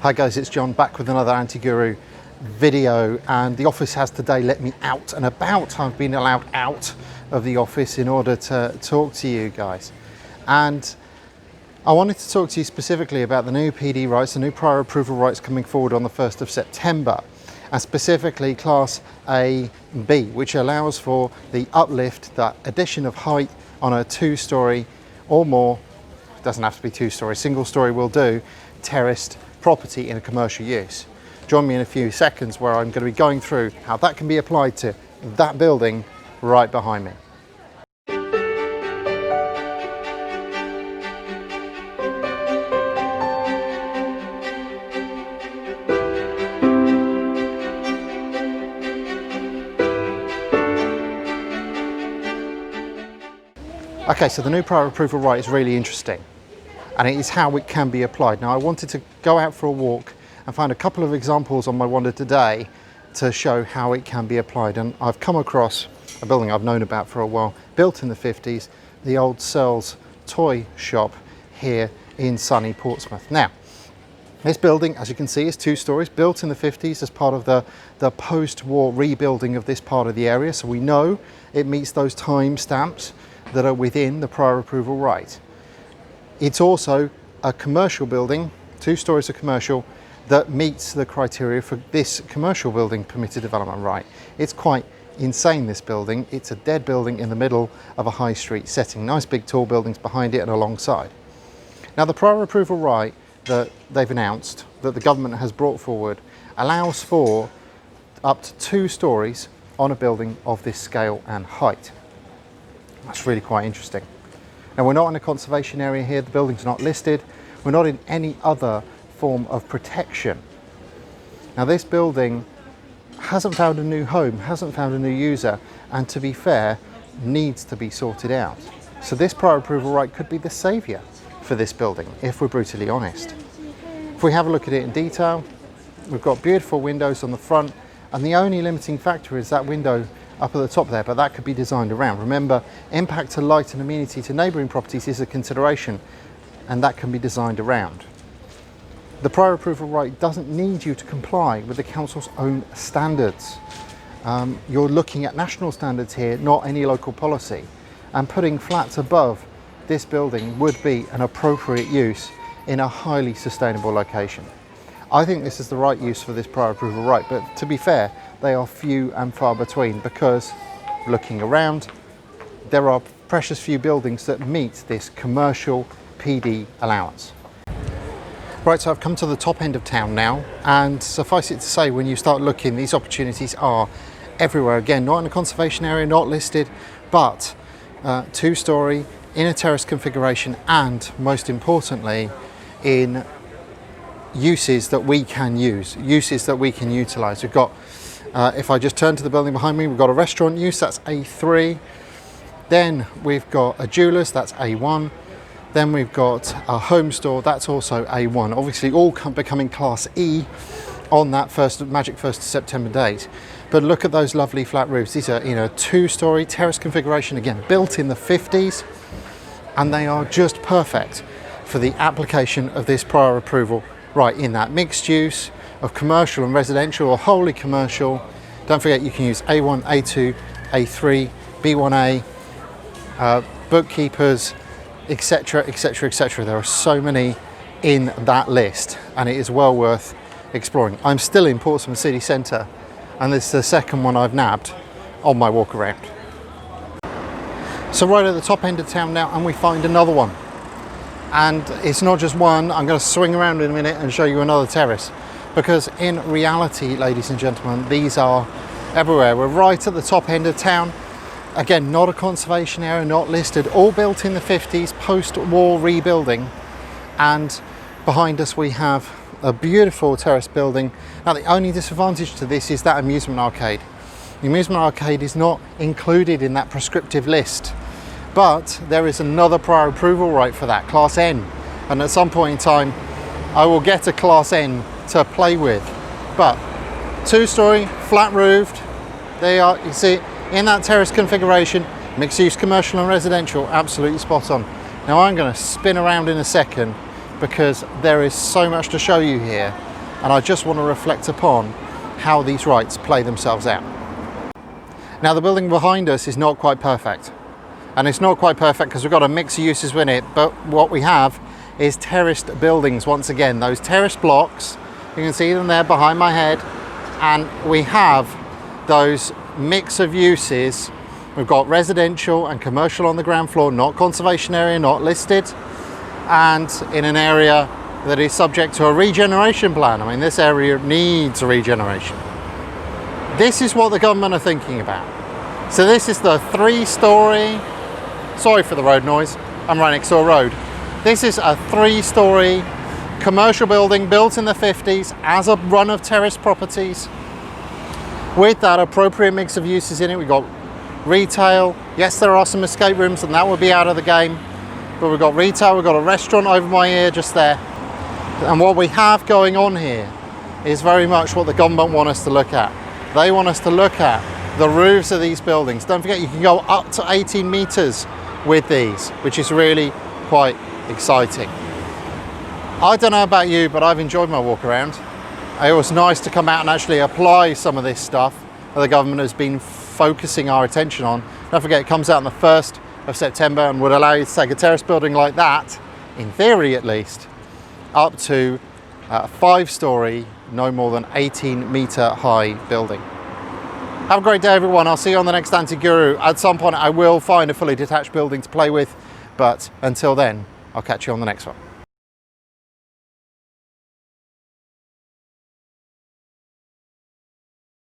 Hi guys, it's John back with another Anti-Guru video, and the office has today let me out and about. I've been allowed out of the office in order to talk to you guys, and I wanted to talk to you specifically about the new PD rights, the new prior approval rights coming forward on the 1st of September, and specifically Class AB, which allows for the uplift, that addition of height on a 2-storey or more, doesn't have to be 2-storey, single storey will do, terraced property in a commercial use. Join me in a few seconds where I'm going to be going through how that can be applied to that building right behind me. Okay, so the new prior approval right is really interesting, and it is how it can be applied. Now, I wanted to go out for a walk and find a couple of examples on my wander today to show how it can be applied. And I've come across a building I've known about for a while, built in the 50s, the old Searles toy shop here in sunny Portsmouth. Now, this building, as you can see, is 2 stories, built in the 50s as part of the post-war rebuilding of this part of the area. So we know it meets those time stamps that are within the prior approval right. It's also a commercial building, 2 stories of commercial, that meets the criteria for this commercial building permitted development right. It's quite insane, this building. It's a dead building in the middle of a high street setting. Nice big tall buildings behind it and alongside. Now, the prior approval right that they've announced, that the government has brought forward, allows for up to 2 stories on a building of this scale and height. That's really quite interesting. Now, we're not in a conservation area here, the building's not listed, we're not in any other form of protection. Now, this building hasn't found a new home, hasn't found a new user, and to be fair, needs to be sorted out. So this prior approval right could be the saviour for this building, if we're brutally honest. If we have a look at it in detail, we've got beautiful windows on the front, and the only limiting factor is that window up at the top there, but that could be designed around. Remember, impact to light and amenity to neighbouring properties is a consideration, and that can be designed around. The prior approval right doesn't need you to comply with the council's own standards. You're looking at national standards here, not any local policy, and putting flats above this building would be an appropriate use in a highly sustainable location. I think this is the right use for this prior approval right, but to be fair, they are few and far between, because looking around, there are precious few buildings that meet this commercial PD allowance. Right, so I've come to the top end of town now, and suffice it to say, when you start looking, these opportunities are everywhere. Again, not in a conservation area, not listed, but 2-storey, in a terrace configuration, and most importantly, in uses that we can use, uses that we can utilise. We've got, if I just turn to the building behind me, we've got a restaurant use, that's A3. Then we've got a jeweller's, that's A1. Then we've got a home store, that's also A1. Obviously all becoming Class E on that magic 1st of September date. But look at those lovely flat roofs. These are in a 2-storey terrace configuration, again, built in the 50s, and they are just perfect for the application of this prior approval right in that mixed use of commercial and residential, or wholly commercial. Don't forget, you can use A1, A2, A3, B1A, bookkeepers, etc, etc, etc. There are so many in that list, and it is well worth exploring. I'm still in Portsmouth city centre, and this is the second one I've nabbed on my walk around. So right at the top end of town now, and we find another one. And it's not just one. I'm going to swing around in a minute and show you another terrace, because in reality, ladies and gentlemen, these are everywhere. We're right at the top end of town. Again, not a conservation area, not listed, all built in the 50s, post-war rebuilding. And behind us we have a beautiful terrace building. Now, the only disadvantage to this is that amusement arcade. The amusement arcade is not included in that prescriptive list, but there is another prior approval right for that, Class N. And at some point in time, I will get a Class N to play with. But 2-storey, flat roofed, they are, you see, in that terrace configuration, mixed use commercial and residential, absolutely spot on. Now I'm going to spin around in a second because there is so much to show you here, and I just want to reflect upon how these rights play themselves out. Now, the building behind us is not quite perfect, and it's not quite perfect because we've got a mix of uses in it, but what we have is terraced buildings. Once again, those terraced blocks, you can see them there behind my head, and we have those mix of uses. We've got residential and commercial on the ground floor, not conservation area, not listed, and in an area that is subject to a regeneration plan. I mean, this area needs a regeneration. This is what the government are thinking about. So this is the 3-storey, sorry for the road noise, I'm right next to a road. This is a 3-storey commercial building built in the 50s as a run of terrace properties with that appropriate mix of uses in it. We've got retail, yes, there are some escape rooms and that would be out of the game, but we've got retail, we've got a restaurant over my ear just there. And what we have going on here is very much what the government want us to look at. They want us to look at the roofs of these buildings. Don't forget, you can go up to 18 meters with these, which is really quite exciting. I don't know about you, but I've enjoyed my walk around. It was nice to come out and actually apply some of this stuff that the government has been focusing our attention on. Don't forget, it comes out on the 1st of September and would allow you to take a terrace building like that, in theory at least, up to a 5-storey, no more than 18-meter high building. Have a great day, everyone. I'll see you on the next Anti-Guru. At some point, I will find a fully detached building to play with, but until then, I'll catch you on the next one.